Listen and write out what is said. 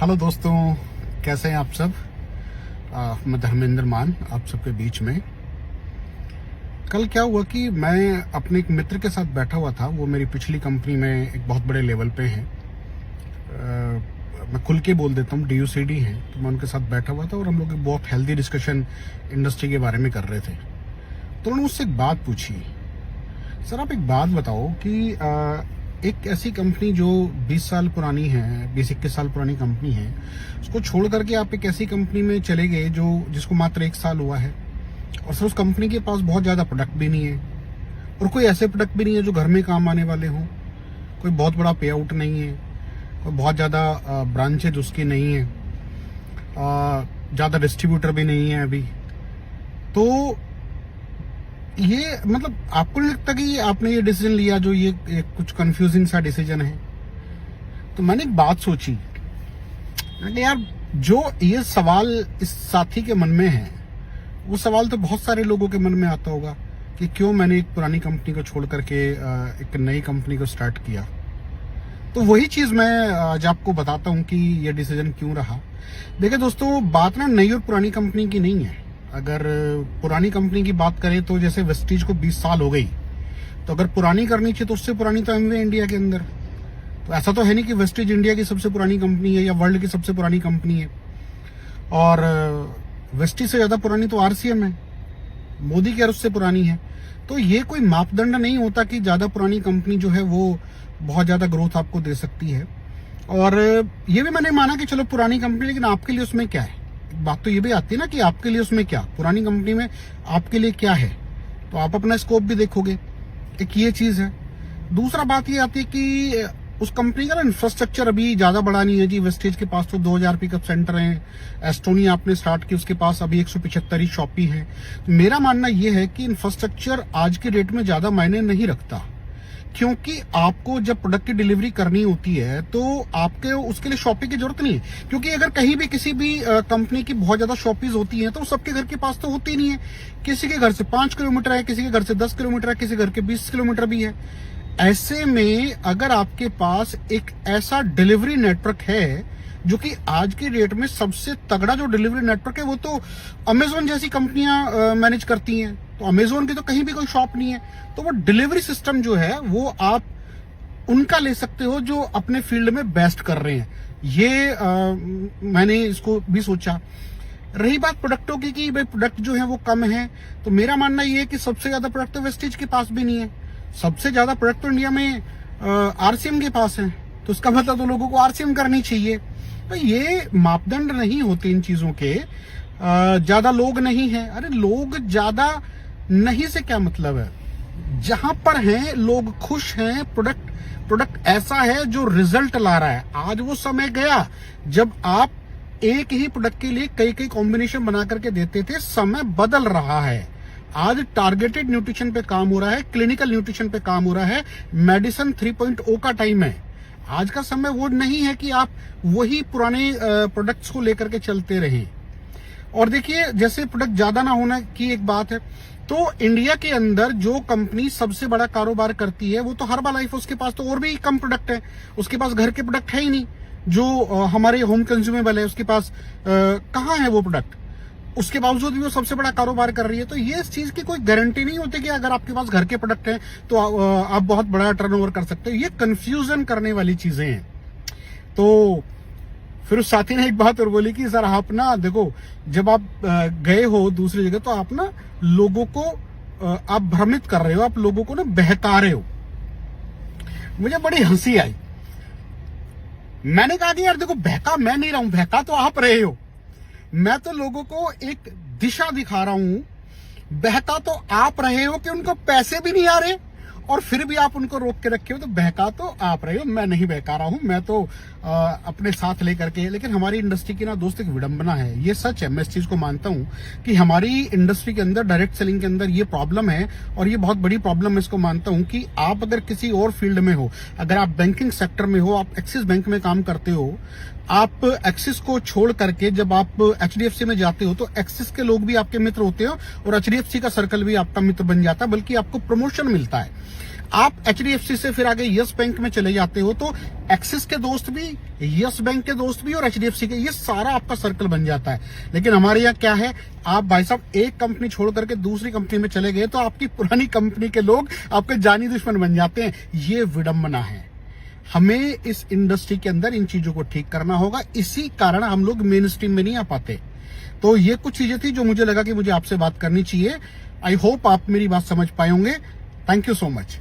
Hello दोस्तों, कैसे हैं आप सब। मैं धर्मेंद्र मान आप सबके बीच में। कल क्या हुआ कि मैं अपने एक मित्र के साथ बैठा हुआ था। वो मेरी पिछली कंपनी में एक बहुत बड़े लेवल पे हैं। मैं खुल के बोल देता हूँ, DUCD हैं। तो मैं उनके साथ बैठा हुआ था और हम लोग एक बहुत हेल्दी डिस्कशन इंडस्ट्री के बारे में कर रहे थे। तो उन्होंने मुझसे एक बात पूछी, सर आप एक बात बताओ कि एक ऐसी कंपनी जो 20 साल पुरानी है, 20-21 साल पुरानी कंपनी है, उसको छोड़ करके आप एक ऐसी कंपनी में चले गए जो जिसको मात्र 1 साल हुआ है, और सर उस कंपनी के पास बहुत ज़्यादा प्रोडक्ट भी नहीं है, और कोई ऐसे प्रोडक्ट भी नहीं है जो घर में काम आने वाले हों, कोई बहुत बड़ा पे आउट नहीं है, कोई बहुत ज़्यादा ब्रांचेज उसकी नहीं है, ज़्यादा डिस्ट्रीब्यूटर भी नहीं है अभी। तो ये मतलब आपको नहीं लगता कि आपने ये डिसीजन लिया जो ये कुछ कंफ्यूजिंग सा डिसीजन है? तो मैंने एक बात सोची, मैंने यार जो ये सवाल इस साथी के मन में है, वो सवाल तो बहुत सारे लोगों के मन में आता होगा कि क्यों मैंने एक पुरानी कंपनी को छोड़ करके एक नई कंपनी को स्टार्ट किया। तो वही चीज मैं आज आपको बताता हूं कि ये डिसीजन क्यों रहा। देखिए दोस्तों, बात ना नई और पुरानी कंपनी की नहीं है। अगर पुरानी कंपनी की बात करें तो जैसे वेस्टीज को 20 साल हो गई, तो अगर पुरानी करनी चाहिए तो उससे पुरानी तो एमवे इंडिया के अंदर। तो ऐसा तो है नहीं कि वेस्टीज इंडिया की सबसे पुरानी कंपनी है या वर्ल्ड की सबसे पुरानी कंपनी है, और वेस्टीज से ज्यादा पुरानी तो RCM है, मोदी केयर उससे पुरानी है। तो ये कोई मापदंड नहीं होता कि ज्यादा पुरानी कंपनी जो है वो बहुत ज्यादा ग्रोथ आपको दे सकती है। और ये भी मैंने माना कि चलो पुरानी कंपनी, लेकिन आपके लिए उसमें क्या है। बात तो ये भी आती है ना कि आपके लिए उसमें क्या, पुरानी कंपनी में आपके लिए क्या है, तो आप अपना स्कोप भी देखोगे। एक ये चीज है। दूसरा बात ये आती है कि उस कंपनी का ना इंफ्रास्ट्रक्चर अभी ज्यादा बड़ा नहीं है जी। वेस्टेज के पास तो 2000 पिकअप सेंटर हैं। एस्टोनिया आपने स्टार्ट की, उसके पास अभी 175 ही शॉपी है। तो मेरा मानना यह है कि इंफ्रास्ट्रक्चर आज के डेट में ज्यादा मायने नहीं रखता, क्योंकि आपको जब प्रोडक्ट की डिलीवरी करनी होती है तो आपके उसके लिए शॉपिंग की जरूरत नहीं है। क्योंकि अगर कहीं भी किसी भी कंपनी की बहुत ज्यादा शॉपीज होती हैं तो सबके घर के पास तो होती नहीं है। किसी के घर से 5 किलोमीटर है, किसी के घर से 10 किलोमीटर है, किसी घर के 20 किलोमीटर भी है। ऐसे में अगर आपके पास एक ऐसा डिलीवरी नेटवर्क है जो कि आज की डेट में सबसे तगड़ा जो डिलीवरी नेटवर्क है वो तो अमेजोन जैसी कंपनियां मैनेज करती हैं। तो अमेजोन की तो कहीं भी कोई शॉप नहीं है। तो वो डिलीवरी सिस्टम जो है वो आप उनका ले सकते हो जो अपने फील्ड में बेस्ट कर रहे हैं। ये मैंने इसको भी सोचा। रही बात प्रोडक्टों की कि भाई प्रोडक्ट जो है वो कम है, तो मेरा मानना ये है कि सबसे ज्यादा प्रोडक्ट तो वेस्टेज के पास भी नहीं है। सबसे ज्यादा प्रोडक्ट तो इंडिया में RCM के पास है। तो इसका मतलब तो लोगों को RCM करनी चाहिए। तो ये मापदंड नहीं होते इन चीजों के। ज्यादा लोग नहीं है, अरे लोग ज्यादा नहीं से क्या मतलब है, जहां पर हैं लोग खुश हैं, प्रोडक्ट ऐसा है जो रिजल्ट ला रहा है। आज वो समय गया जब आप एक ही प्रोडक्ट के लिए कई कई कॉम्बिनेशन बना करके देते थे। समय बदल रहा है। आज टारगेटेड न्यूट्रिशन पे काम हो रहा है, क्लिनिकल न्यूट्रिशन पे काम हो रहा है, मेडिसिन 3.0 का टाइम है। आज का समय वो नहीं है कि आप वही पुराने प्रोडक्ट्स को लेकर के चलते रहें। और देखिए, जैसे प्रोडक्ट ज्यादा ना होने की एक बात है, तो इंडिया के अंदर जो कंपनी सबसे बड़ा कारोबार करती है वो तो हर्बलाइफ। उसके पास तो और भी कम प्रोडक्ट है, उसके पास घर के प्रोडक्ट है ही नहीं जो हमारे होम कंज्यूमेबल है। उसके पास कहाँ है वो प्रोडक्ट, उसके बावजूद भी वो सबसे बड़ा कारोबार कर रही है। तो ये इस चीज की कोई गारंटी नहीं होती कि अगर आपके पास घर के प्रोडक्ट हैं तो आप बहुत बड़ा टर्नओवर कर सकते हो। ये कंफ्यूजन करने वाली चीजें हैं। तो फिर उस साथी ने एक बात और बोली कि सर आप ना देखो, जब आप गए हो दूसरी जगह तो आप ना लोगों को आप भ्रमित कर रहे हो, आप लोगों को ना बहका रहे हो। मुझे बड़ी हंसी आई। मैंने कहा कि यार देखो, बहका मैं नहीं रहा हूं, बहका तो आप रहे हो। मैं तो लोगों को एक दिशा दिखा रहा हूं। बहका तो आप रहे हो कि उनको पैसे भी नहीं आ रहे और फिर भी आप उनको रोक के रखे हो। तो बहका तो आप रहे हो, मैं नहीं बहका रहा हूं। मैं तो अपने साथ लेकर के, लेकिन हमारी इंडस्ट्री की ना दोस्त एक विडंबना है, ये सच है। मैं इस चीज को मानता हूं कि हमारी इंडस्ट्री के अंदर, डायरेक्ट सेलिंग के अंदर ये प्रॉब्लम है, और ये बहुत बड़ी प्रॉब्लम है। इसको मानता हूं कि आप अगर किसी और फील्ड में हो, अगर आप बैंकिंग सेक्टर में हो, आप एक्सिस बैंक में काम करते हो, आप एक्सिस को छोड़ करके जब आप HDFC में जाते हो तो एक्सिस के लोग भी आपके मित्र होते हो और HDFC का सर्कल भी आपका मित्र बन जाता है, बल्कि आपको प्रमोशन मिलता है। आप HDFC से फिर आगे यस बैंक में चले जाते हो, तो एक्सिस के दोस्त भी, यस बैंक के दोस्त भी और HDFC के, ये सारा आपका सर्कल बन जाता है। लेकिन हमारे यहाँ क्या है, आप भाई साहब एक कंपनी छोड़ करके दूसरी कंपनी में चले गए तो आपकी पुरानी कंपनी के लोग आपके जानी दुश्मन बन जाते हैं। ये विडंबना है। हमें इस इंडस्ट्री के अंदर इन चीजों को ठीक करना होगा, इसी कारण हम लोग मेन स्ट्रीम में नहीं आ पाते। तो ये कुछ चीजें थी जो मुझे लगा कि मुझे आपसे बात करनी चाहिए। आई होप आप मेरी बात समझ पाए होंगे। Thank you so much.